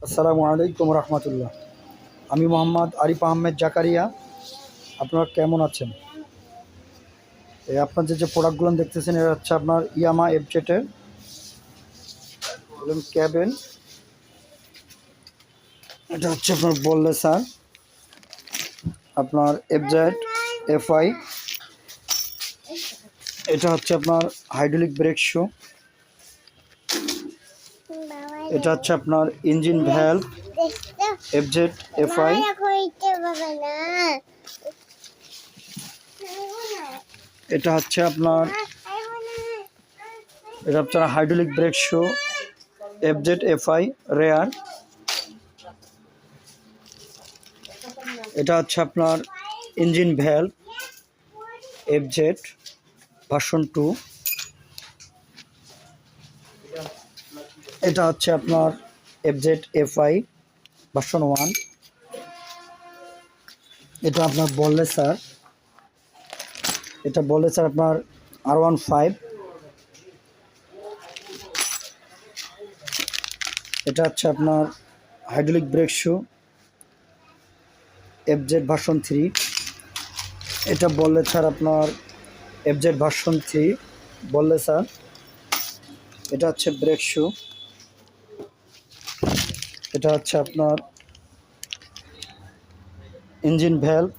আসসালামু আলাইকুম রহমতুল্লাহ। আমি মোহাম্মদ আরিফ আহমেদ জাকারিয়া। আপনারা কেমন আছেন? এই আপনার যে প্রোডাক্টগুলো দেখতেছেন, এটা হচ্ছে আপনার ইয়ামা এফজেটের ক্যাবেন। এটা হচ্ছে আপনার বললে স্যার, আপনার এফজেড এফআই। এটা হচ্ছে আপনার হাইড্রোলিক ব্রেক শু। এটা হচ্ছে আপনার ইঞ্জিন ভ্যালভ এফজেড এফআই। এটা হচ্ছে আপনার hydraulic brake shoe FZ FI rare. এটা হচ্ছে আপনার ইঞ্জিন ভ্যালভ এফজেড ভার্সন 2। এটা হচ্ছে আপনার এফজেড এফআই ভার্সন 1। এটা আপনার বললে স্যার, আপনার R15। এটা হচ্ছে আপনার hydraulic brake shoe FZ version 3। এটা বললে স্যার আপনার এফজেড ভার্সন 3 বললে স্যার। এটা হচ্ছে ব্রেক শু। এটা হচ্ছে আপনার engine valve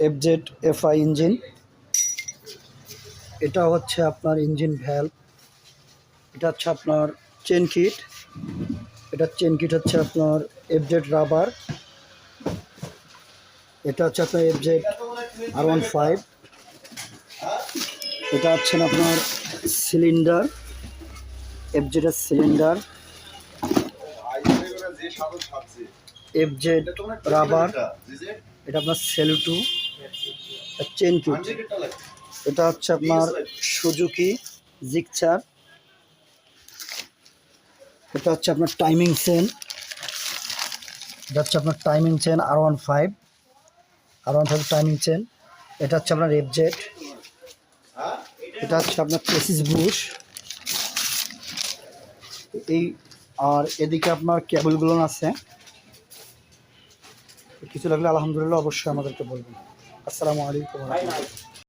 FZ FI engine. এটা হচ্ছে আপনার ইঞ্জিন ভ্যালভ। এটা হচ্ছে আপনার চেন কিট। এটা চেন কিট হচ্ছে আপনার এফজেড রাবার। এটা হচ্ছে আপনার এফজেড R15। এটা হচ্ছে আপনার সিলিন্ডার, এফজেডের সিলিন্ডার, এফজেড রাবার। এটা আপনার সেলুটু চেন কিট। এটা হচ্ছে আপনার সুজুকি জিকচার। এটা হচ্ছে আপনার টাইমিং চেন। এটা হচ্ছে আপনার timing chain R15 timing chain. এটা হচ্ছে আপনার এফজেড। এটা হচ্ছে আপনার চেসিস বুশ। এই আর এদিকে আপনার কেবলগুলো আছে। কিছু লাগলে আলহামদুলিল্লাহ অবশ্যই আমাদেরকে বলবেন। আসসালামু আলাইকুম।